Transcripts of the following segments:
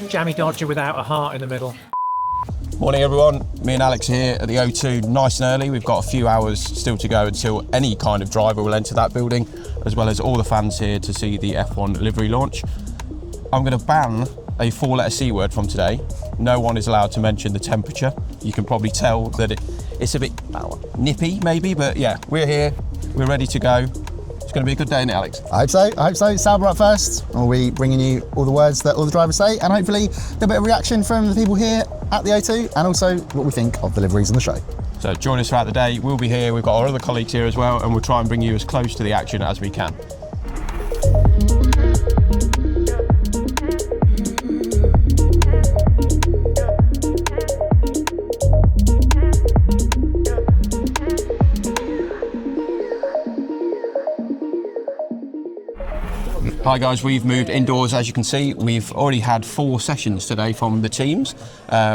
Jammy Dodger without a heart in the middle. Morning everyone, me and Alex here at the O2 nice and early. We've got a few hours still to go until any kind of driver will enter that building, as well as all the fans here to see the F1 livery launch. I'm going to ban a 4-letter C word from today. No one is allowed to mention the temperature. You can probably tell that it's a bit nippy maybe, but yeah, we're here, we're ready to go. It's going to be a good day, isn't it, Alex? I hope so. Sauber up first. We'll be bringing you all the words that all the drivers say, and hopefully a bit of reaction from the people here at the O2, and also what we think of the liveries on the show. So join us throughout the day. We'll be here. We've got our other colleagues here as well, and we'll try and bring you as close to the action as we can. Hi guys, we've moved indoors as you can see. We've already had 4 sessions today from the teams.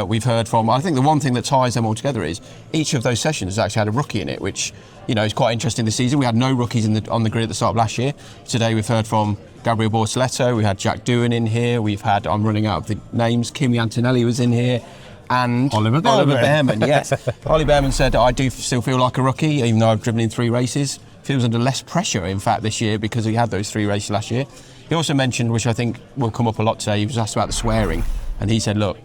We've heard from, I think the one thing that ties them all together is each of those sessions has actually had a rookie in it, which is quite interesting this season. We had no rookies on the grid at the start of last year. Today we've heard from Gabriel Bortoleto, we had Jack Doohan in here, we've had, I'm running out of the names, Kimi Antonelli was in here, and Oliver Behrman, yes. Ollie Behrman said, I do still feel like a rookie, even though I've driven in 3 races. Feels under less pressure, in fact, this year because he had those 3 races last year. He also mentioned, which I think will come up a lot today, he was asked about the swearing, and he said, look,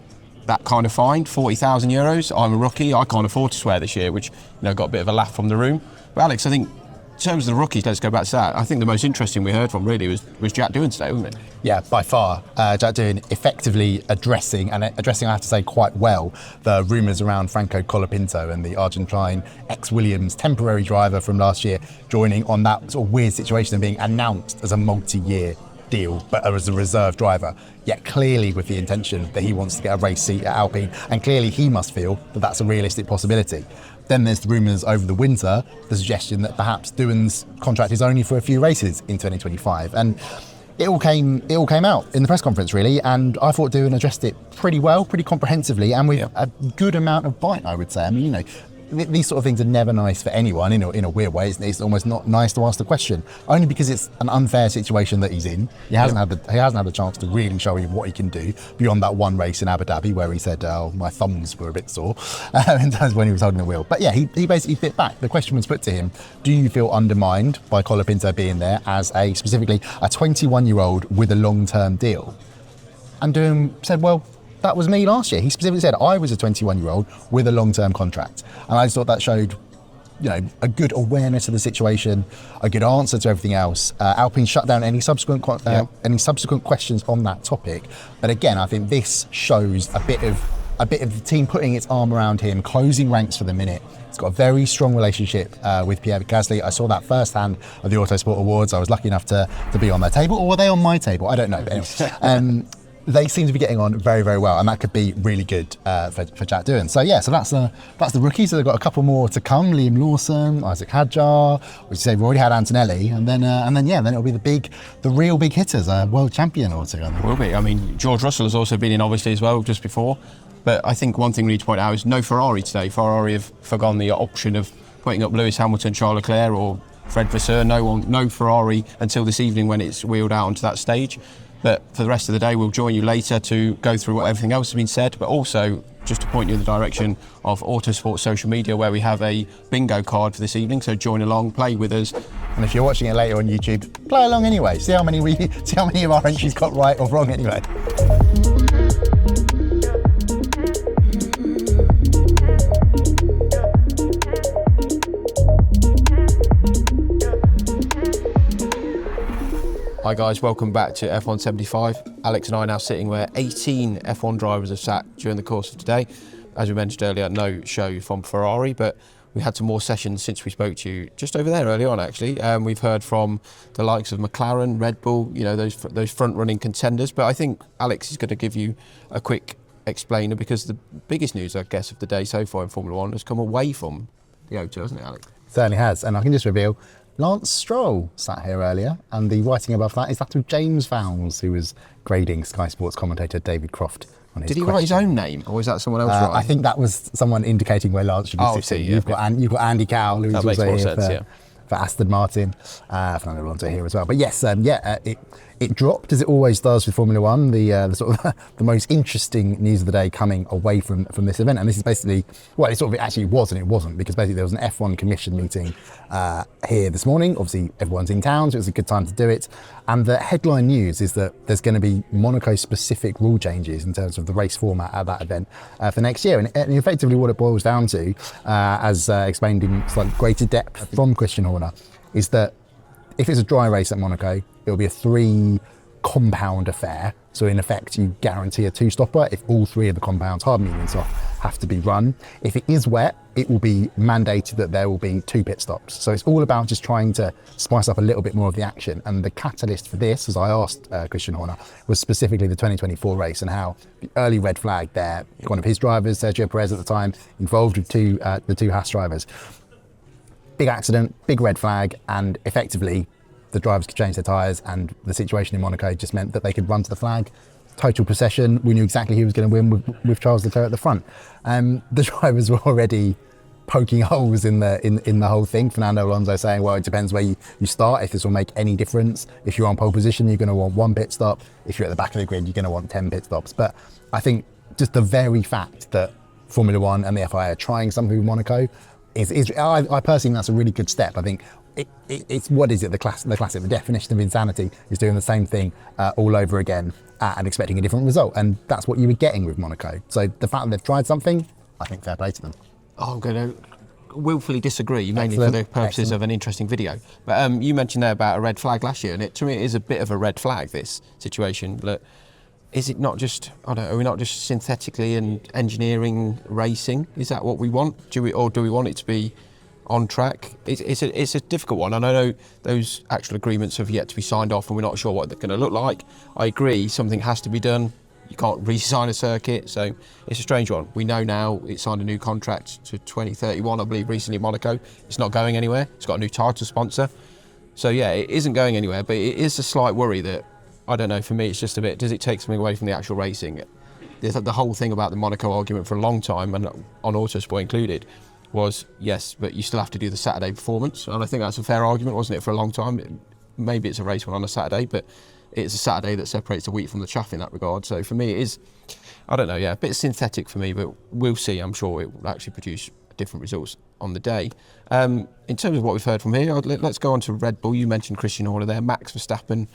that kind of fine, €40,000, I'm a rookie, I can't afford to swear this year, which got a bit of a laugh from the room. But Alex, I think in terms of the rookies, let's go back to that. I think the most interesting we heard from really was Jack Doohan today, wasn't it? Yeah, by far. Jack Doohan effectively addressing, I have to say, quite well, the rumours around Franco Colapinto and the Argentine ex-Williams temporary driver from last year joining on that sort of weird situation and being announced as a multi-year deal, but as a reserve driver, yet clearly with the intention that he wants to get a race seat at Alpine, and clearly he must feel that that's a realistic possibility. Then there's the rumours over the winter, the suggestion that perhaps Doohan's contract is only for a few races in 2025, and it all came out in the press conference really, and I thought Doohan addressed it pretty well, pretty comprehensively, and with a good amount of bite, I would say. I mean, these sort of things are never nice for anyone in a weird way. It's almost not nice to ask the question, only because it's an unfair situation that he's in. He hasn't had the chance to really show him what he can do beyond that one race in Abu Dhabi where he said, "Oh, my thumbs were a bit sore," in terms of when he was holding the wheel. But yeah, he basically bit back. The question was put to him: do you feel undermined by Colapinto being there as specifically a 21-year-old with a long-term deal? And Doohan said, well, that was me last year. He specifically said I was a 21-year-old with a long-term contract. And I just thought that showed, a good awareness of the situation, a good answer to everything else. Alpine shut down any subsequent questions on that topic. But again, I think this shows a bit of the team putting its arm around him, closing ranks for the minute. He's got a very strong relationship with Pierre Gasly. I saw that firsthand at the Autosport Awards. I was lucky enough to be on their table, or were they on my table? I don't know. But anyway, they seem to be getting on very, very well, and that could be really good for Jack Doohan. So that's the rookies. So they've got a couple more to come: Liam Lawson, Isaac Hadjar. Which you say we've already had Antonelli, and then it'll be the real big hitters, world champion or two. Will be. I mean, George Russell has also been in obviously as well just before. But I think one thing we need to point out is no Ferrari today. Ferrari have forgone the option of putting up Lewis Hamilton, Charles Leclerc, or Fred Vasseur. No Ferrari until this evening when it's wheeled out onto that stage. But for the rest of the day, we'll join you later to go through what everything else has been said, but also just to point you in the direction of Autosport social media, where we have a bingo card for this evening. So join along, play with us. And if you're watching it later on YouTube, play along anyway. See how many of our entries got right or wrong anyway. Hi guys, welcome back to F175. Alex and I are now sitting where 18 F1 drivers have sat during the course of today. As we mentioned earlier, no show from Ferrari, but we had some more sessions since we spoke to you just over there early on actually. We've heard from the likes of McLaren, Red Bull, those front-running contenders, but I think Alex is going to give you a quick explainer because the biggest news, I guess, of the day so far in Formula One has come away from the O2, hasn't it, Alex? Certainly has, and I can just reveal Lance Stroll sat here earlier, and the writing above that is that of James Fowles, who was grading Sky Sports commentator David Croft on his Did he write his own name, or is that someone else writing? I think that was someone indicating where Lance should be sitting. You've got Andy Cowell, who's also here for Aston Martin. Fernando Alonso here as well. But yes, It dropped, as it always does with Formula One, the sort of the most interesting news of the day coming away from this event. And this is basically, well, it actually was and it wasn't, because basically there was an F1 commission meeting here this morning. Obviously, everyone's in town, so it was a good time to do it. And the headline news is that there's going to be Monaco-specific rule changes in terms of the race format at that event for next year. And effectively what it boils down to, as explained in slightly greater depth from Christian Horner, is that if it's a dry race at Monaco, it'll be a 3 compound affair. So in effect, you guarantee a 2-stopper if all 3 of the compounds, hard, medium and soft, have to be run. If it is wet, it will be mandated that there will be 2 pit stops. So it's all about just trying to spice up a little bit more of the action. And the catalyst for this, as I asked Christian Horner, was specifically the 2024 race and how the early red flag there, one of his drivers, Sergio Perez at the time, involved with the 2 Haas drivers. Big accident, big red flag, and effectively the drivers could change their tyres, and the situation in Monaco just meant that they could run to the flag. Total procession. We knew exactly who was going to win with Charles Leclerc at the front. The drivers were already poking holes in the whole thing. Fernando Alonso saying, well, it depends where you start, if this will make any difference. If you're on pole position, you're going to want 1 pit stop. If you're at the back of the grid, you're going to want 10 pit stops. But I think just the very fact that Formula One and the FIA are trying something with Monaco I personally think that's a really good step. I think it's what is it, the definition of insanity is doing the same thing all over again and expecting a different result, and that's what you were getting with Monaco. So the fact that they've tried something, I think fair play to them. I'm going to willfully disagree, mainly for the purposes of an interesting video. But you mentioned there about a red flag last year, and to me it is a bit of a red flag, this situation. Look, is it not just, are we not just synthetically and engineering racing? Is that what we want? Or do we want it to be on track? It's a difficult one, and I know those actual agreements have yet to be signed off and we're not sure what they're going to look like. I agree, something has to be done. You can't re-sign a circuit, so it's a strange one. We know now it signed a new contract to 2031, I believe, recently in Monaco. It's not going anywhere. It's got a new title sponsor. So yeah, it isn't going anywhere, but it is a slight worry that, I don't know, for me it's just a bit, does it take something away from the actual racing? The whole thing about the Monaco argument for a long time, and on Autosport included, was yes, but you still have to do the Saturday performance. And I think that's a fair argument, wasn't it, for a long time? Maybe it's a race one on a Saturday, but it's a Saturday that separates the wheat from the chaff in that regard. So for me it is, I don't know, yeah, a bit synthetic for me, but we'll see. I'm sure it will actually produce different results on the day. In terms of what we've heard from here, let's go on to Red Bull. You mentioned Christian Horner there. Max Verstappen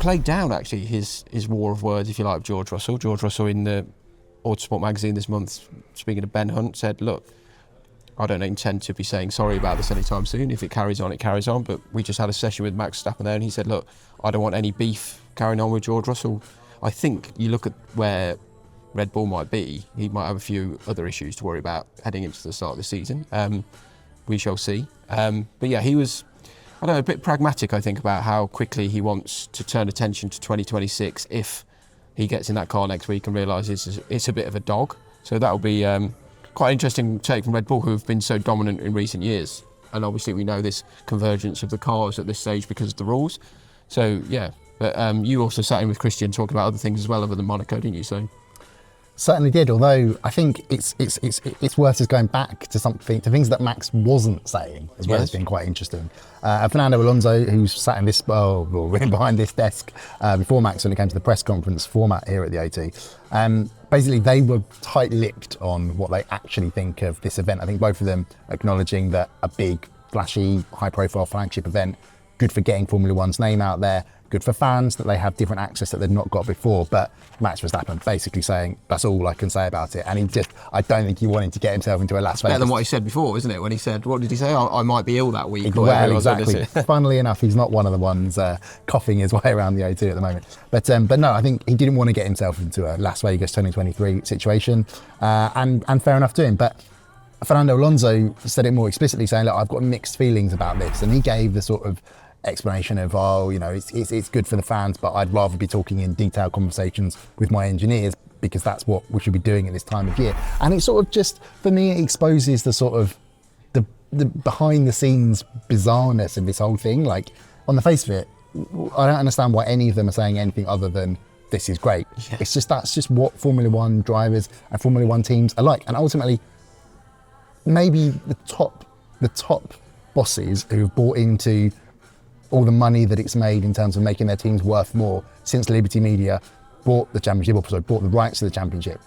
played down actually his war of words, if you like, with George Russell. George Russell in the Autosport magazine this month, speaking to Ben Hunt, said, look, I don't intend to be saying sorry about this anytime soon. If it carries on, it carries on. But we just had a session with Max Verstappen there, and he said, look, I don't want any beef carrying on with George Russell. I think you look at where Red Bull might be, he might have a few other issues to worry about heading into the start of the season. We shall see. But yeah, he was, I don't know, a bit pragmatic, I think, about how quickly he wants to turn attention to 2026 if he gets in that car next week and realises it's a bit of a dog. So that'll be quite an interesting take from Red Bull, who have been so dominant in recent years. And obviously we know this convergence of the cars at this stage because of the rules. So yeah, but you also sat in with Christian talking about other things as well other than Monaco, didn't you? So certainly did, although I think it's worth just going back to things that Max wasn't saying as well. Yes. Has been quite interesting. Fernando Alonso, who's sat in this behind this desk before Max when it came to the press conference format here at the AT, basically they were tight-lipped on what they actually think of this event. I think both of them acknowledging that a big, flashy, high-profile flagship event, good for getting Formula One's name out there, good for fans that they have different access that they've not got before. But Max Verstappen basically saying that's all I can say about it, and I don't think he wanted to get himself into a Las Vegas. Better than what he said before, isn't it? When he said, what did he say? I might be ill that week. Well, exactly. Funnily enough, he's not one of the ones coughing his way around the O2 at the moment. But no, I think he didn't want to get himself into a Las Vegas 2023 situation, and fair enough to him. But Fernando Alonso said it more explicitly, saying, look, I've got mixed feelings about this, and he gave the sort of explanation of, it's good for the fans, but I'd rather be talking in detailed conversations with my engineers because that's what we should be doing at this time of year. And it sort of just, for me, it exposes the sort of the behind the scenes bizarreness of this whole thing. Like, on the face of it, I don't understand why any of them are saying anything other than this is great. Yeah. It's just, that's just what Formula One drivers and Formula One teams are like. And ultimately, maybe the top bosses who've bought into all the money that it's made in terms of making their teams worth more since Liberty Media bought the championship, or sorry, bought the rights to the championship.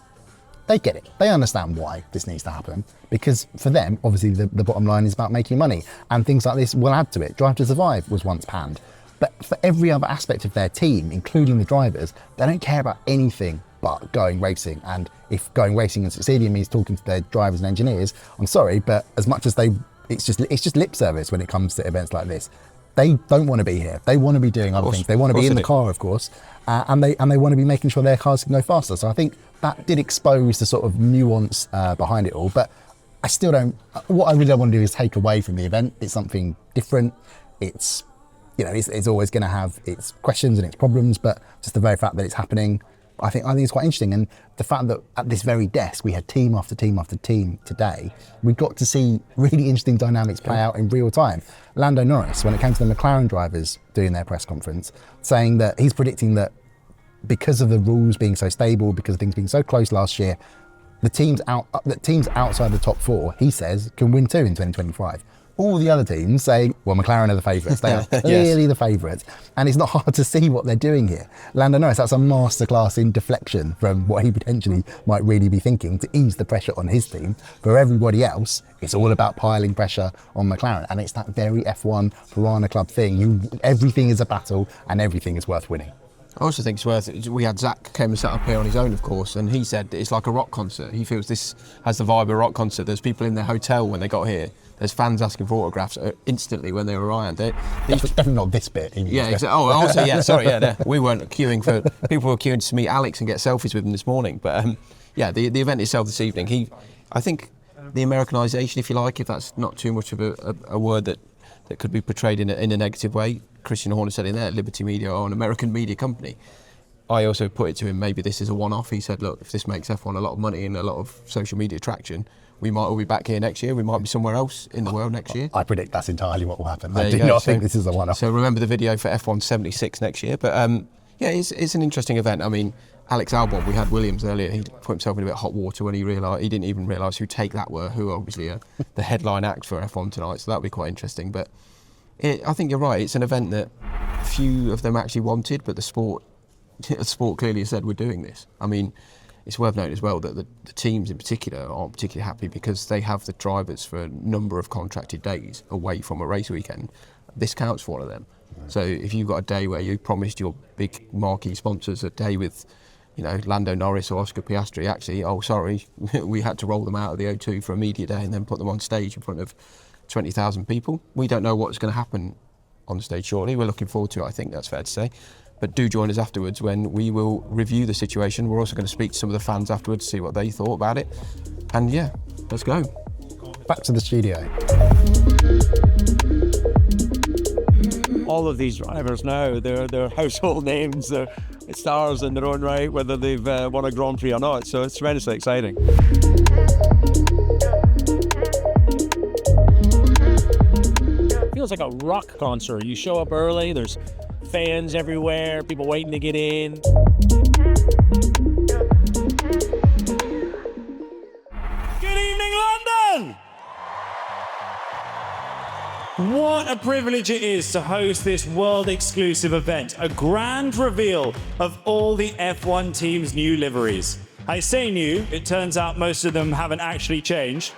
They get it. They understand why this needs to happen, because for them, obviously, the bottom line is about making money, and things like this will add to it. Drive to Survive was once panned, but for every other aspect of their team, including the drivers, they don't care about anything but going racing. And if going racing and succeeding means talking to their drivers and engineers, I'm sorry, but as much as it's just lip service when it comes to events like this. They don't want to be here. They want to be doing other things. They want to be in the car, of course, and they want to be making sure their cars can go faster. So I think that did expose the sort of nuance behind it all. But I still don't. What I really don't want to do is take away from the event. It's something different. It's always going to have its questions and its problems, but just the very fact that it's happening, I think it's quite interesting. And the fact that at this very desk we had team after team after team today, we got to see really interesting dynamics play out in real time. Lando Norris, when it came to the McLaren drivers doing their press conference, saying that he's predicting that because of the rules being so stable, because of things being so close last year, the teams outside the top four, he says, can win too in 2025. All the other teams saying, well, McLaren are the favourites. They are clearly the favourites. And it's not hard to see what they're doing here. Lando Norris, that's a masterclass in deflection from what he potentially might really be thinking to ease the pressure on his team. For everybody else, it's all about piling pressure on McLaren. And it's that very F1 Piranha Club thing. Everything is a battle and everything is worth winning. I also think it's worth it. We had Zach came and sat up here on his own, of course, and he said it's like a rock concert. He feels this has the vibe of a rock concert. There's people in their hotel when they got here. There's fans asking for autographs instantly when they arrived. Definitely not this bit. Yeah, exactly. Oh, also, yeah, sorry, yeah. We weren't queuing for... People were queuing to meet Alex and get selfies with him this morning. But, the event itself this evening, I think the Americanisation, if you like, if that's not too much of a word that could be portrayed in a negative way. Christian Horner said in there, Liberty Media are an American media company. I also put it to him, maybe this is a one-off. He said, look, if this makes F1 a lot of money and a lot of social media traction, we might all be back here next year. We might be somewhere else in the world next year. I predict that's entirely what will happen. I do not think this is a one-off. So remember the video for F176 next year. But it's an interesting event. I mean, Alex Albon, we had Williams earlier. He put himself in a bit of hot water when he didn't even realise who Take That were, who are obviously the headline act for F1 tonight. So that'll be quite interesting. But I think you're right. It's an event that few of them actually wanted, but the sport clearly said we're doing this. I mean, it's worth noting as well that the teams in particular aren't particularly happy because they have the drivers for a number of contracted days away from a race weekend. This counts for one of them. So if you've got a day where you promised your big marquee sponsors a day with, Lando Norris or Oscar Piastri, actually, oh sorry, we had to roll them out of the O2 for a media day and then put them on stage in front of 20,000 people. We don't know what's going to happen on the stage shortly. We're looking forward to it, I think that's fair to say. But do join us afterwards when we will review the situation. We're also going to speak to some of the fans afterwards, see what they thought about it. And yeah, let's go. Back to the studio. All of these drivers now, they're household names. They're stars in their own right, whether they've won a Grand Prix or not. So it's tremendously exciting. Feels like a rock concert. You show up early, there's fans everywhere, people waiting to get in. Good evening, London! What a privilege it is to host this world-exclusive event, a grand reveal of all the F1 team's new liveries. I say new, it turns out most of them haven't actually changed.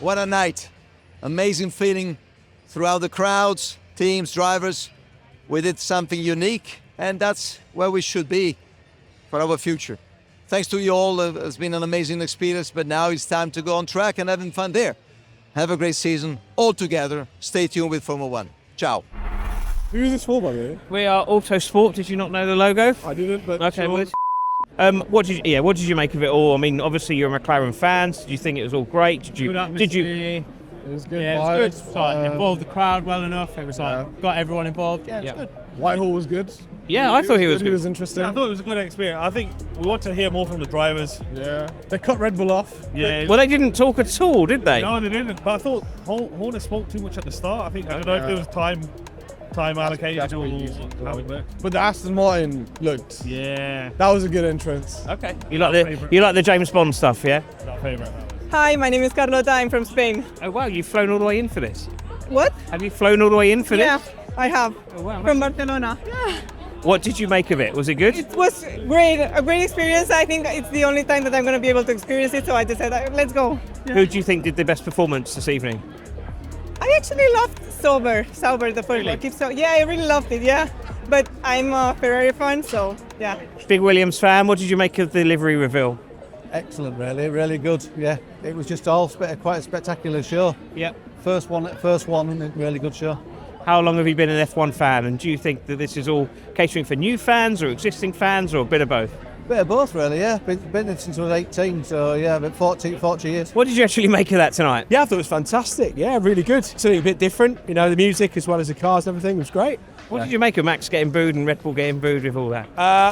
What a night. Amazing feeling throughout the crowds, teams, drivers. We did something unique, and that's where we should be for our future. Thanks to you all. It's been an amazing experience, but now it's time to go on track and having fun there. Have a great season all together. Stay tuned with Formula One. Ciao. Who is this for, by the way? We are Autosport. Did you not know the logo? I didn't, but Okay. sure. What did you make of it all? I mean, obviously you're a McLaren fan. Did you think it was all great? Did you? It was good. Yeah, it was good. Like, involved the crowd well enough. It was like got everyone involved. Yeah, it was good. Whitehall was good. Yeah, I thought he was He good. was interesting. I thought it was a good experience. I think we want to hear more from the drivers. Yeah. They cut Red Bull off. Yeah. Well, they didn't talk at all, did they? No, they didn't. But I thought Horner spoke too much at the start. I don't know if there was time allocated That's or what he used to how it worked. But the Aston Martin looked. Yeah. That was a good entrance. Okay. You like the James Bond stuff, yeah? Our favourite. Hi, my name is Carlota. I'm from Spain. Oh wow, you've flown all the way in for this. What? Have you flown all the way in for Yeah, this? I have. Oh, wow. From Barcelona. What did you make of it? Was it good? It was great, a great experience. I think it's the only time that I'm going to be able to experience it, so I decided, let's go. Who do you think did the best performance this evening? I actually loved Sauber, the first Really? one. Yeah, I really loved it, yeah. But I'm a Ferrari fan, so yeah. Big Williams fan. What did you make of the livery reveal? Excellent, really good. Yeah, it was just all quite a spectacular show. Yep. First one, and a really good show. How long have you been an F1 fan, and do you think that this is all catering for new fans or existing fans or a bit of both? Bit of both, really. Yeah, been in since I was 18, so yeah, about 40 years. What did you actually make of that tonight? Yeah, I thought it was fantastic. Yeah, really good. Something a bit different. You know, the music as well as the cars and everything was great. What did you make of Max getting booed and Red Bull getting booed with all that?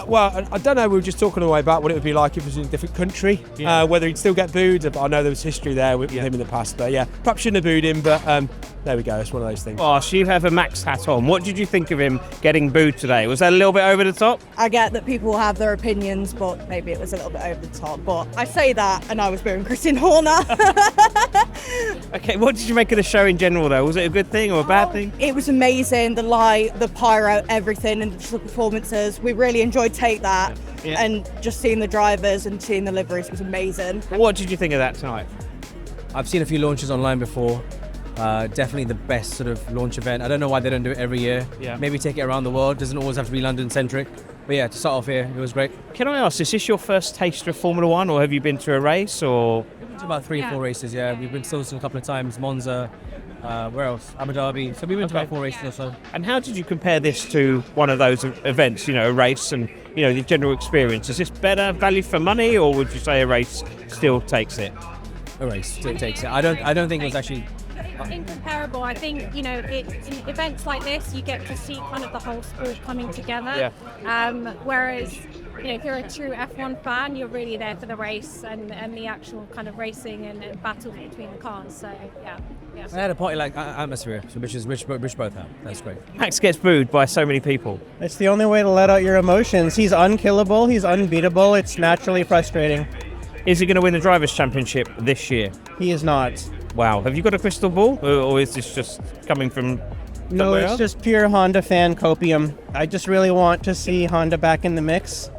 Well, I don't know. We were just talking all the way about what it would be like if it was in a different country, whether he'd still get booed. But I know there was history there with him in the past. But yeah, perhaps shouldn't have booed him. But there we go. It's one of those things. Oh, so you have a Max hat on. What did you think of him getting booed today? Was that a little bit over the top? I get that people have their opinions, but maybe it was a little bit over the top. But I say that, and I was booing Christian Horner. Okay, what did you make of the show in general, though? Was it a good thing or a bad thing? It was amazing, the light, the pyro, everything, and just the performances. We really enjoyed Take That, Yeah. and just seeing the drivers and seeing the liveries was amazing. What did you think of that tonight? I've seen a few launches online before. Definitely the best sort of launch event. I don't know why they don't do it every year. Yeah. Maybe take it around the world. Doesn't always have to be London centric. But yeah, to start off here, it was great. Can I ask, is this your first taste of Formula One, or have you been to a race, or? It's about 3 or 4 races. Yeah, we've been to Silverstone a couple of times. Monza. Where else? Abu Dhabi. So we've been to about 4 races or so. And how did you compare this to one of those events, you know, a race and, you know, the general experience? Is this better value for money, or would you say a race still takes it? A race still takes it. I don't think it was actually. Incomparable. I think, you know, in events like this, you get to see kind of the whole sport coming together. Whereas, you know, if you're a true F1 fan, you're really there for the race and the actual kind of racing and battles between the cars. So, yeah. I had a party-like atmosphere, which both have. That's great. Max gets booed by so many people. It's the only way to let out your emotions. He's unkillable. He's unbeatable. It's naturally frustrating. Is he going to win the Drivers' Championship this year? He is not. Wow. Have you got a crystal ball, or is this just coming from No, somewhere it's else? just pure Honda fan copium. I just really want to see Honda back in the mix,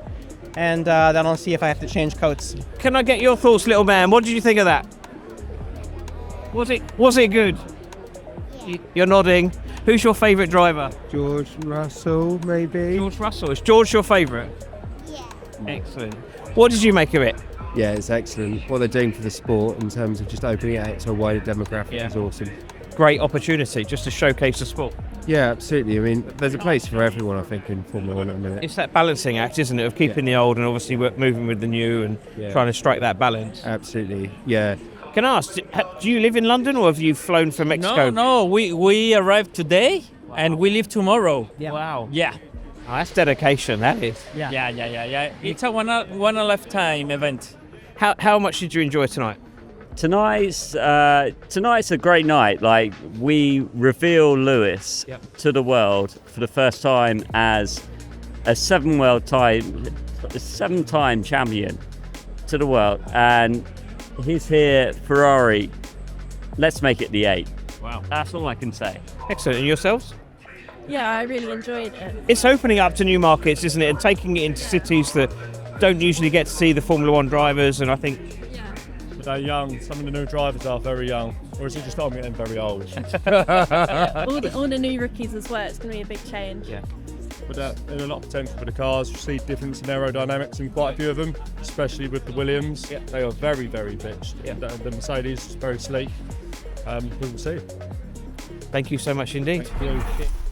and then I'll see if I have to change coats. Can I get your thoughts, little man? What did you think of that? Was it good? You're nodding. Who's your favourite driver? George Russell, maybe. George Russell. Is George your favourite? Yeah. Excellent. What did you make of it? Yeah, it's excellent. What they're doing for the sport in terms of just opening it out to a wider demographic is awesome. Great opportunity just to showcase the sport. Yeah, absolutely. I mean, there's a place for everyone, I think, in Formula One at the minute. It's that balancing act, isn't it, of keeping the old and obviously moving with the new and trying to strike that balance. Absolutely, yeah. Can I ask, do you live in London or have you flown from Mexico? No, we arrived today and we leave tomorrow. Yeah. Wow. Yeah. Oh, that's dedication, that is. Yeah. It's a one a lifetime event. How much did you enjoy tonight? Tonight's a great night. Like, we reveal Lewis to the world for the first time as a seven-time champion to the world, and he's here. Ferrari, let's make it the 8. Wow, that's all I can say. Excellent. And yourselves? Yeah, I really enjoyed it. It's opening up to new markets, isn't it, and taking it into cities that don't usually get to see the Formula One drivers, and I think They're young. Some of the new drivers are very young. Or is it just I'm getting very old? all the new rookies as well. It's going to be a big change. Yeah. But there's a lot of potential for the cars. You see difference in aerodynamics in quite a few of them, especially with the Williams. Yeah. They are very, very pitched. Yeah. The Mercedes is very sleek. We will see. Thank you so much indeed.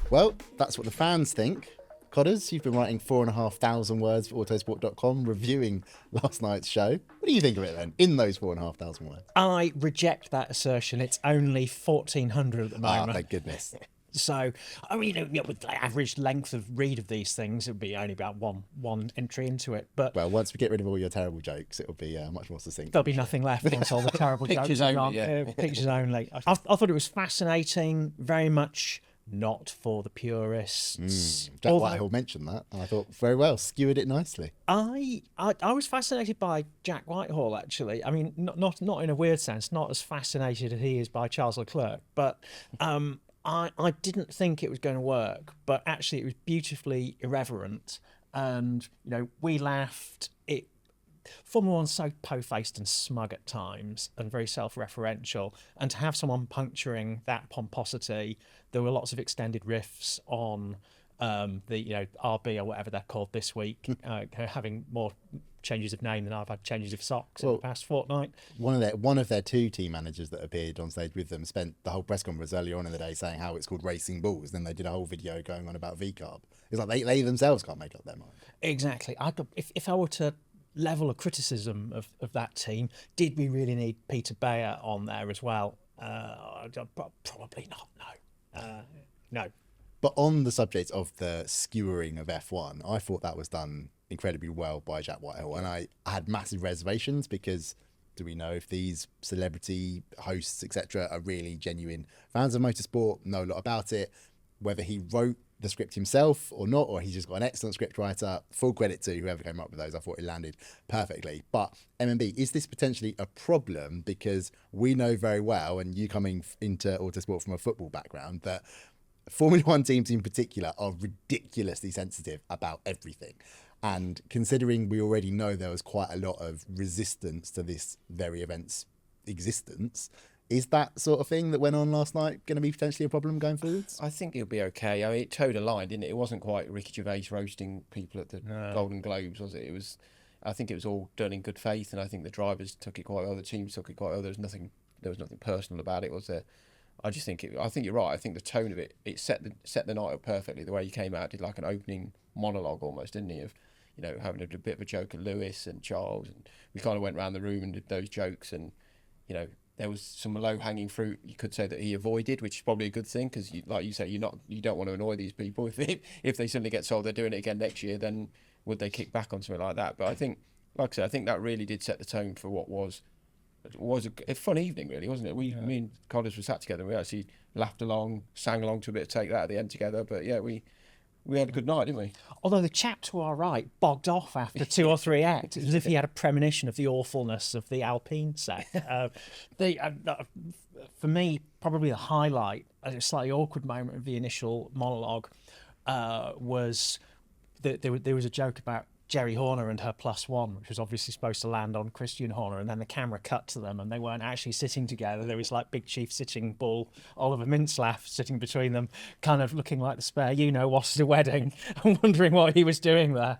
Well, that's what the fans think. Codders, you've been writing 4,500 words for Autosport.com, reviewing last night's show. What do you think of it then, in those 4,500 words? I reject that assertion. It's only 1,400 at the moment. Oh, thank goodness. So, I mean, with the average length of read of these things, it would be only about one entry into it. But well, once we get rid of all your terrible jokes, it'll be much more succinct. There'll be nothing left once all the terrible Pictures jokes are only, gone. yeah. Pictures only. I thought it was fascinating, very much not for the purists. Jack Whitehall mentioned that, and I thought, very well, skewered it nicely. I was fascinated by Jack Whitehall, actually. I mean, not in a weird sense, not as fascinated as he is by Charles Leclerc, but I didn't think it was going to work, but actually it was beautifully irreverent, and we laughed. Formula One's so po-faced and smug at times and very self-referential, and to have someone puncturing that pomposity, there were lots of extended riffs on the RB or whatever they're called this week, having more changes of name than I've had changes of socks in the past fortnight. One of their two team managers that appeared on stage with them spent the whole press conference earlier on in the day saying how it's called Racing Bulls. Then they did a whole video going on about VCARB. It's like they themselves can't make up their mind. Exactly. If I were to level of criticism of that team, did we really need Peter Bayer on there as well? Probably not. No. But on the subject of the skewering of F1, I thought that was done incredibly well by Jack Whitehall, and I had massive reservations because do we know if these celebrity hosts, etc., are really genuine fans of motorsport, know a lot about it, whether he wrote the script himself or not, or he's just got an excellent script writer. Full credit to whoever came up with those. I thought it landed perfectly. But MMB, is this potentially a problem? Because we know very well, and you coming into Autosport from a football background, that Formula One teams in particular are ridiculously sensitive about everything. And considering we already know there was quite a lot of resistance to this very event's existence, is that sort of thing that went on last night going to be potentially a problem going forwards? I think it'll be okay. I mean, it towed a line, didn't it? It wasn't quite Ricky Gervais roasting people at the Golden Globes, was it? I think it was all done in good faith, and I think the drivers took it quite well. The teams took it quite well. There was nothing personal about it, was there? I think you're right. I think the tone of it set the night up perfectly. The way he came out, did like an opening monologue almost, didn't he? Of having a bit of a joke at Lewis and Charles, and we kind of went around the room and did those jokes, and there was some low-hanging fruit you could say that he avoided, which is probably a good thing because, like you say, you don't want to annoy these people. If they suddenly get told they're doing it again next year, then would they kick back on something like that? But I think, like I said, I think that really did set the tone for what was a fun evening, really, wasn't it? Me and Codders were sat together and we actually laughed along, sang along to a bit of Take That at the end together. But yeah, we had a good night, didn't we? Although the chap to our right bogged off after 2 or 3 acts, as if he had a premonition of the awfulness of the Alpine set. For me, probably the highlight, a slightly awkward moment of the initial monologue, was that there was a joke about Jerry Horner and her +1, which was obviously supposed to land on Christian Horner, and then the camera cut to them and they weren't actually sitting together. There was like Big Chief Sitting Bull, Oliver Mintzlaff sitting between them, kind of looking like the spare what's the wedding, and wondering what he was doing there.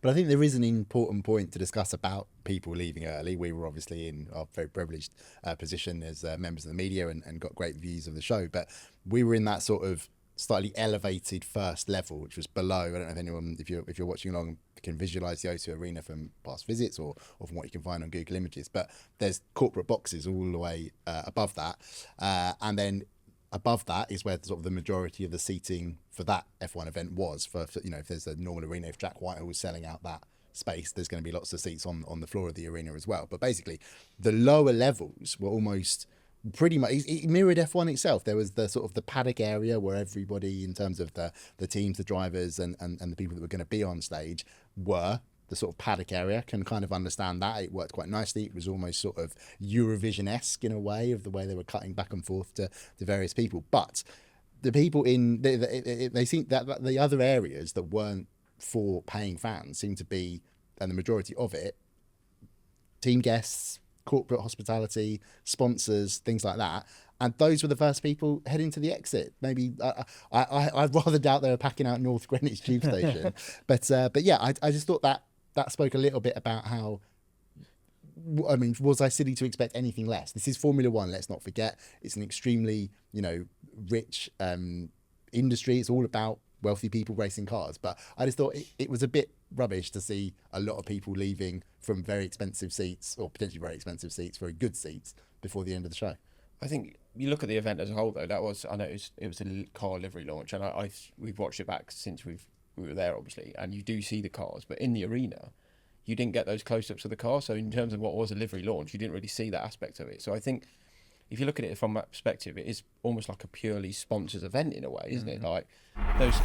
But I think there is an important point to discuss about people leaving early. We were obviously in a very privileged position as members of the media and got great views of the show, but we were in that sort of slightly elevated first level, which was below. I don't know if anyone, if you're watching along, can visualize the O2 Arena from past visits or from what you can find on Google Images. But there's corporate boxes all the way above that, and then above that is where sort of the majority of the seating for that F1 event was. For if there's a normal arena, if Jack Whitehall was selling out that space, there's going to be lots of seats on the floor of the arena as well. But basically, the lower levels were almost pretty much, it mirrored F1 itself. There was the sort of the paddock area where everybody, in terms of the teams, the drivers and the people that were going to be on stage, were the sort of paddock area. Can kind of understand that. It worked quite nicely. It was almost sort of Eurovision-esque in a way, of the way they were cutting back and forth to various people. But the people they seem that the other areas that weren't for paying fans seemed to be, and the majority of it, team guests, corporate hospitality, sponsors, things like that. And those were the first people heading to the exit. Maybe I'd rather doubt they were packing out North Greenwich Tube Station. But yeah, I just thought that spoke a little bit about how, I mean, was I silly to expect anything less? This is Formula One, let's not forget. It's an extremely, rich industry. It's all about wealthy people racing cars. But I just thought it was a bit rubbish to see a lot of people leaving from very expensive seats, or potentially very expensive seats, very good seats, before the end of the show. I think you look at the event as a whole, though. I know it was a car livery launch, and we've watched it back since we were there, obviously. And you do see the cars, but in the arena, you didn't get those close-ups of the car. So in terms of what was a livery launch, you didn't really see that aspect of it. So I think if you look at it from that perspective, it is almost like a purely sponsors event in a way, isn't it? Like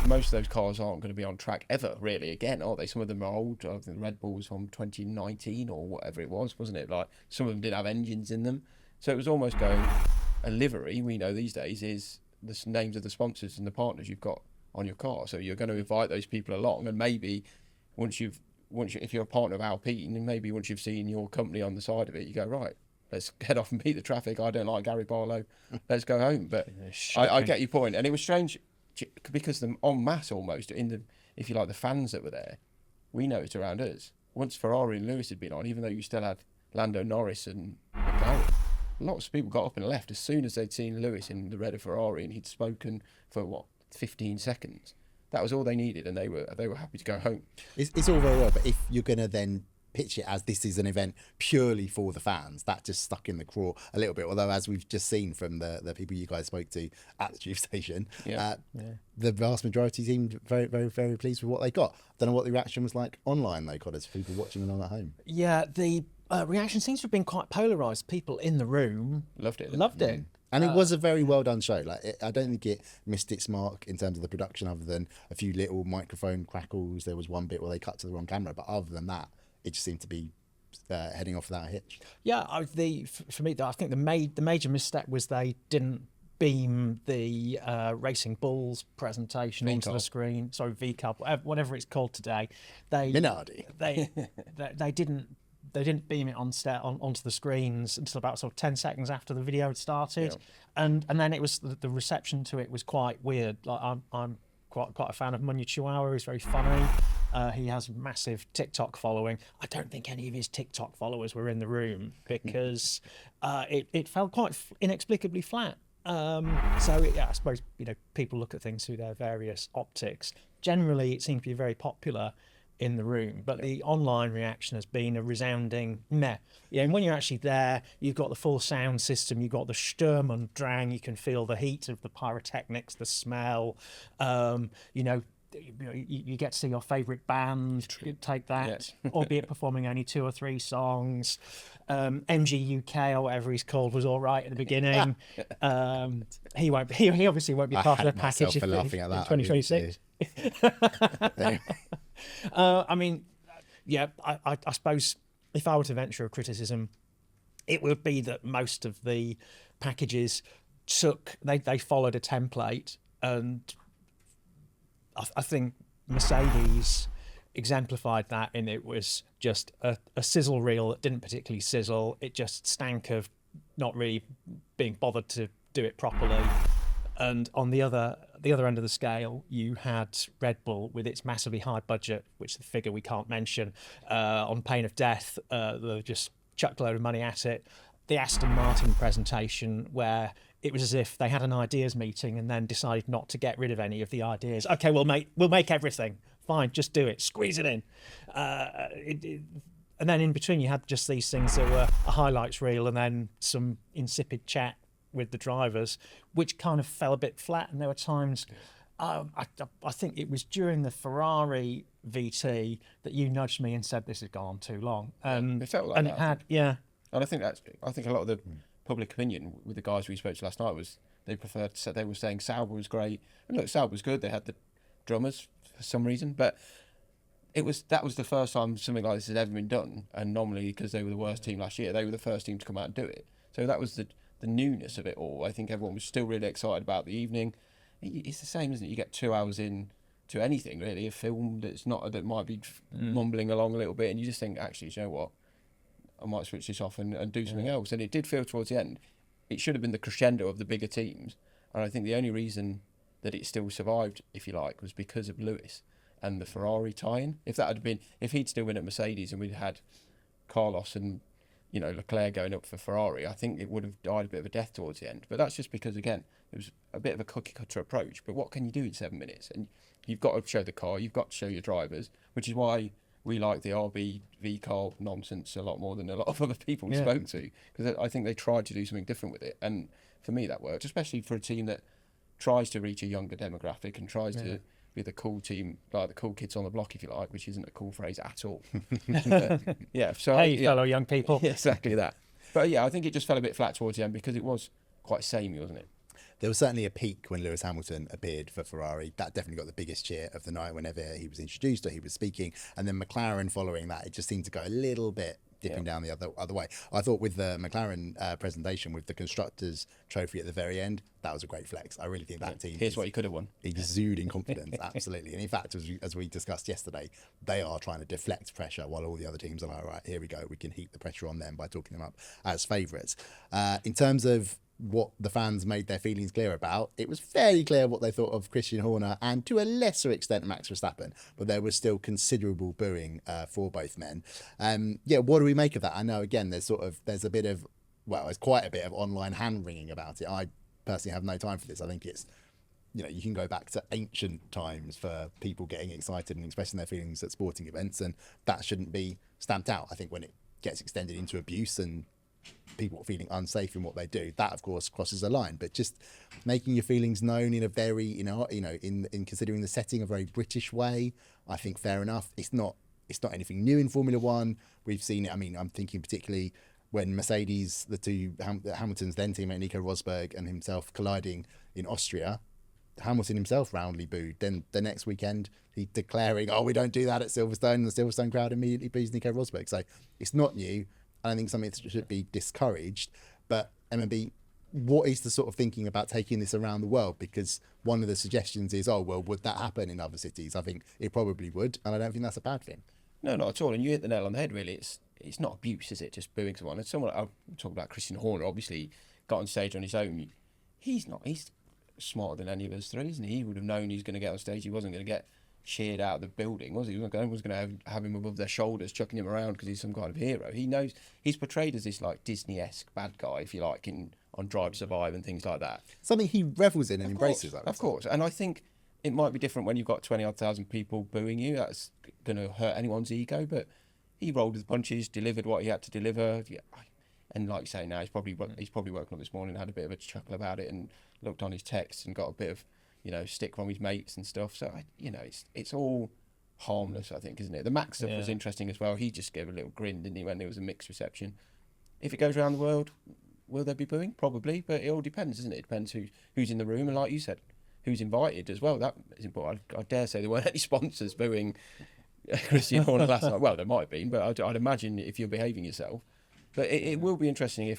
most of those cars aren't going to be on track ever, really, again, are they? Some of them are old. I think the Red Bull was from 2019 or whatever it was, wasn't it? Like some of them didn't have engines in them. So it was almost going, a livery, we know these days, is the names of the sponsors and the partners you've got on your car. So you're going to invite those people along, and maybe if you're a partner of Alpine, and maybe once you've seen your company on the side of it, you go, right, let's head off and beat the traffic. I don't like Gary Barlow. Let's go home. But I get your point. And it was strange because en masse almost, if you like, the fans that were there, we noticed around us, once Ferrari and Lewis had been on, even though you still had Lando Norris and McLaren, lots of people got up and left as soon as they'd seen Lewis in the red of Ferrari and he'd spoken for 15 seconds. That was all they needed, and they were happy to go home. It's all very well, but if you're going to then pitch it as this is an event purely for the fans, that just stuck in the craw a little bit. Although, as we've just seen from the people you guys spoke to at the tube station, the vast majority seemed very, very, very pleased with what they got. Don't know what the reaction was like online, though, Connors, for people watching along at home. Yeah, the reaction seems to have been quite polarised. People in the room loved it. And it was a very well done show. I don't think it missed its mark in terms of the production, other than a few little microphone crackles. There was one bit where they cut to the wrong camera, but other than that, it just seemed to be heading off without a hitch. Yeah, for me, I think the major misstep was they didn't beam the Racing Bulls presentation onto the screen. Sorry, VCAL, whatever it's called today. Minardi. They didn't beam it onto the screens until about sort of 10 seconds after the video had started, and then it was the reception to it was quite weird. Like I'm quite a fan of Munya Chihuahua. He's very funny. He has massive TikTok following. I don't think any of his TikTok followers were in the room because it felt quite inexplicably flat. I suppose people look at things through their various optics. Generally, it seemed to be very popular in the room, but the online reaction has been a resounding meh. And when you're actually there, you've got the full sound system, you've got the Sturm und Drang, you can feel the heat of the pyrotechnics, the smell. You get to see your favourite band, take that, albeit performing only 2 or 3 songs. MG UK or whatever he's called was all right at the beginning. He obviously won't be part of the package in 2026. I suppose if I were to venture a criticism, it would be that most of the packages they followed a template, and I think Mercedes exemplified that in it was just a sizzle reel that didn't particularly sizzle. It just stank of not really being bothered to do it properly. And on the other end of the scale, you had Red Bull with its massively high budget, which the figure we can't mention, on pain of death. They just chucked a load of money at it. The Aston Martin presentation, where it was as if they had an ideas meeting and then decided not to get rid of any of the ideas. Okay, we'll make everything. Fine, just do it. Squeeze it in. And then in between, you had just these things that were a highlights reel and then some insipid chat with the drivers, which kind of fell a bit flat. And there were times, I think it was during the Ferrari VT that you nudged me and said this has gone on too long. And it felt like that. It had, yeah. And I think a lot of the public opinion with the guys we spoke to last night was they were saying Sauber was great. And look, Sauber was good. They had the drummers for some reason, but that was the first time something like this had ever been done. And normally, because they were the worst team last year, they were the first team to come out and do it. So that was the newness of it all. I think everyone was still really excited about the evening. It's the same, isn't it? You get 2 hours in to anything really, a film that might be mumbling along a little bit, and you just think, actually, you know what? I might switch this off and do something else. And it did feel towards the end, it should have been the crescendo of the bigger teams. And I think the only reason that it still survived, if you like, was because of Lewis and the Ferrari tie-in. If he'd still been at Mercedes and we'd had Carlos and Leclerc going up for Ferrari, I think it would have died a bit of a death towards the end. But that's just because, again, it was a bit of a cookie cutter approach. But what can you do in 7 minutes? And you've got to show the car, you've got to show your drivers, which is why we like the RB car nonsense a lot more than a lot of other people we spoke to, because I think they tried to do something different with it. And for me, that worked, especially for a team that tries to reach a younger demographic and tries to be the cool team, like the cool kids on the block, if you like, which isn't a cool phrase at all. Fellow young people. Exactly that. But I think it just fell a bit flat towards the end because it was quite samey, wasn't it? There was certainly a peak when Lewis Hamilton appeared for Ferrari. That definitely got the biggest cheer of the night whenever he was introduced or he was speaking. And then McLaren following that, it just seemed to go a little bit dipping down the other way. I thought with the McLaren presentation with the Constructors' Trophy at the very end, that was a great flex. I really think that team... Here's what you could have won. Exuding confidence, absolutely. And in fact, as we discussed yesterday, they are trying to deflect pressure while all the other teams are like, right, here we go, we can heap the pressure on them by talking them up as favourites. In terms of what the fans made their feelings clear about, it was fairly clear what they thought of Christian Horner and to a lesser extent Max Verstappen, but there was still considerable booing for both men. What do we make of that? I know again there's a bit of, there's quite a bit of online hand wringing about it. I personally have no time for this. I think it's, you can go back to ancient times for people getting excited and expressing their feelings at sporting events, and that shouldn't be stamped out. I think when it gets extended into abuse and people feeling unsafe in what they do, that of course crosses a line. But just making your feelings known in a very, in considering the setting, a very British way, I think fair enough. It's not anything new in Formula One. We've seen it. I mean, I'm thinking particularly when Mercedes, the two Hamilton's then teammate Nico Rosberg and himself colliding in Austria, Hamilton himself roundly booed. Then the next weekend, he declaring, "Oh, we don't do that at Silverstone," and the Silverstone crowd immediately boos Nico Rosberg. So it's not new. I think something that should be discouraged. But MMB, what is the sort of thinking about taking this around the world? Because one of the suggestions is, would that happen in other cities? I think it probably would, and I don't think that's a bad thing. No, not at all. And you hit the nail on the head, really. It's not abuse, is it? Just booing someone. And someone, I'll talk about Christian Horner, obviously got on stage on his own. He's smarter than any of us three, isn't he? He would have known he's going to get on stage. He wasn't going to get cheered out of the building, was he? He was going to have him above their shoulders, chucking him around because he's some kind of hero. He knows he's portrayed as this like Disney-esque bad guy, if you like, on Drive to Survive and things like that. Something he revels in and embraces. Of course. And I think it might be different when you've got 20,000 people booing you. That's going to hurt anyone's ego. But he rolled with the punches, delivered what he had to deliver. Yeah. And like you say, now he's probably woken up this morning, had a bit of a chuckle about it, and looked on his texts and got a bit of stick from his mates and stuff. So it's all harmless, I think, isn't it? The Max stuff was interesting as well. He just gave a little grin, didn't he, when there was a mixed reception. If it goes around the world, will there be booing? Probably, but it all depends, doesn't it? It depends who's in the room, and like you said, who's invited as well. That is important. I dare say there weren't any sponsors booing Christian Horner last night. Well, there might have been, but I'd imagine if you're behaving yourself. But it will be interesting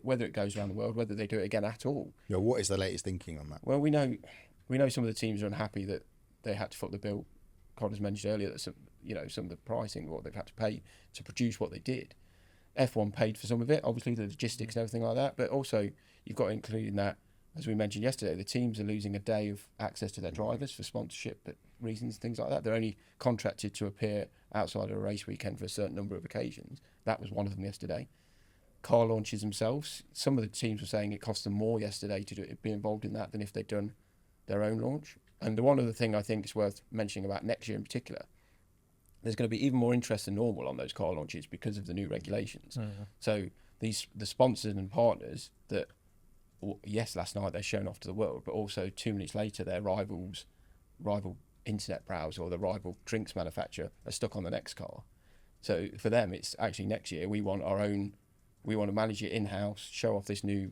whether it goes around the world, whether they do it again at all. What is the latest thinking on that? Well, we know some of the teams are unhappy that they had to foot the bill. Connor's mentioned earlier that some of the pricing, what they've had to pay to produce what they did. F1 paid for some of it, obviously the logistics and everything like that. But also you've got to include in that, as we mentioned yesterday, the teams are losing a day of access to their drivers for sponsorship reasons, things like that. They're only contracted to appear outside of a race weekend for a certain number of occasions. That was one of them yesterday. Car launches themselves, some of the teams were saying it cost them more yesterday to be involved in that than if they'd done their own launch. And the one other thing I think is worth mentioning about next year in particular, there's going to be even more interest than normal on those car launches because of the new regulations. Mm-hmm. So the sponsors and partners that, yes, last night they're shown off to the world, but also 2 minutes later their rival internet browser or the rival drinks manufacturer are stuck on the next car. So for them, it's actually next year we want to manage it in-house, show off this new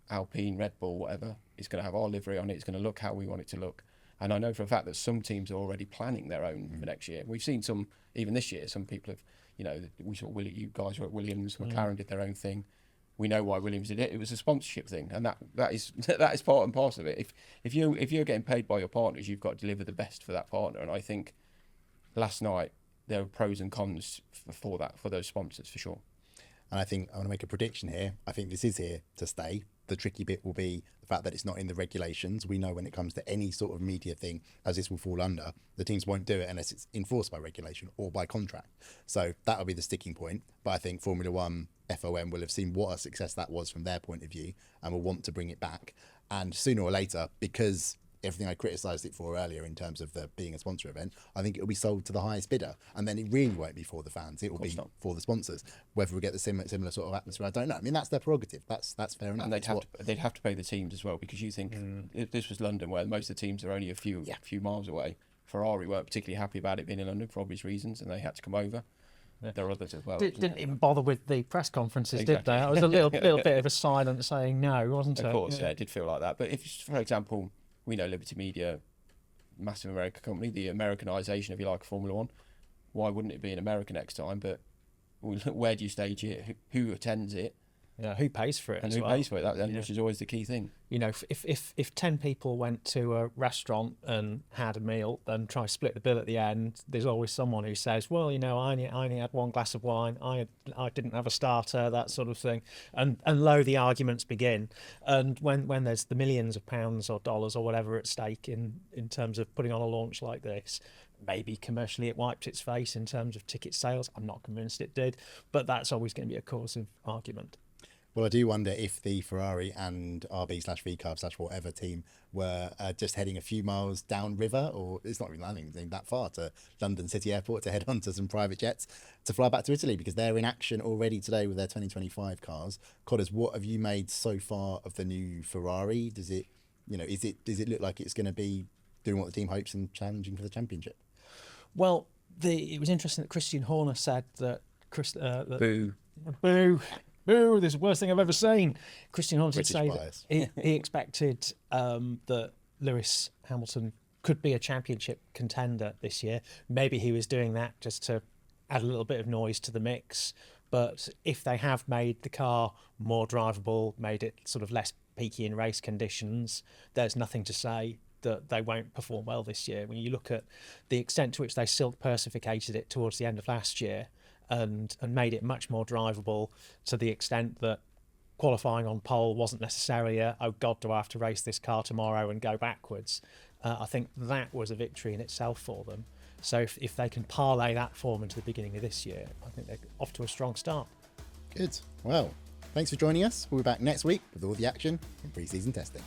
Alpine, Red Bull, whatever. It's going to have our livery on it. It's going to look how we want it to look. And I know for a fact that some teams are already planning their own for next year. We've seen some, even this year, some people have, we saw you guys were at Williams, McLaren did their own thing. We know why Williams did it. It was a sponsorship thing, and that is part and parcel of it. If you're getting paid by your partners, you've got to deliver the best for that partner. And I think last night there were pros and cons for those sponsors for sure. And I think I want to make a prediction here. I think this is here to stay. The tricky bit will be the fact that it's not in the regulations. We know when it comes to any sort of media thing, as this will fall under, the teams won't do it unless it's enforced by regulation or by contract. So that'll be the sticking point. But I think Formula One, FOM will have seen what a success that was from their point of view and will want to bring it back. And sooner or later, because everything I criticised it for earlier in terms of the being a sponsor event, I think it'll be sold to the highest bidder, and then it really won't be for the fans. It will be for the sponsors. Whether we get the similar sort of atmosphere, I don't know. I mean, that's their prerogative. That's fair enough. And they'd have to pay the teams as well, because you think if this was London, where most of the teams are only a few miles away. Ferrari weren't particularly happy about it being in London for obvious reasons, and they had to come over. There are others as well. Didn't even bother with the press conferences, did they? It was a little bit of a silent saying no, wasn't it? Of course, yeah, it did feel like that. But if, for example, we know Liberty Media, massive American company, the Americanization, if you like, Formula One, why wouldn't it be in America next time? But where do you stage it? Who attends it? Yeah, who pays for it? And who pays for it? Which is always the key thing. You know, if 10 people went to a restaurant and had a meal and try to split the bill at the end, there's always someone who says, well, you know, I only had one glass of wine, I didn't have a starter, that sort of thing. And lo, the arguments begin. And when there's the millions of pounds or dollars or whatever at stake in terms of putting on a launch like this, maybe commercially it wiped its face in terms of ticket sales. I'm not convinced it did, but that's always going to be a cause of argument. Well, I do wonder if the Ferrari and RB/VCarb/whatever team were just heading a few miles downriver, or it's not even landing that far, to London City Airport to head on to some private jets to fly back to Italy, because they're in action already today with their 2025 cars. Codders, what have you made so far of the new Ferrari? Does it look like it's going to be doing what the team hopes and challenging for the championship? Well, it was interesting that Christian Horner said that Boo. Boo, this is the worst thing I've ever seen. Christian Horner did British say bias. that he expected that Lewis Hamilton could be a championship contender this year. Maybe he was doing that just to add a little bit of noise to the mix. But if they have made the car more drivable, made it sort of less peaky in race conditions, there's nothing to say that they won't perform well this year. When you look at the extent to which they silk personificated it towards the end of last year, and made it much more drivable, to the extent that qualifying on pole wasn't necessarily oh God, do I have to race this car tomorrow and go backwards. I think that was a victory in itself for them. So if they can parlay that form into the beginning of this year, I think they're off to a strong start. Good. Well, thanks for joining us. We'll be back next week with all the action in pre-season testing.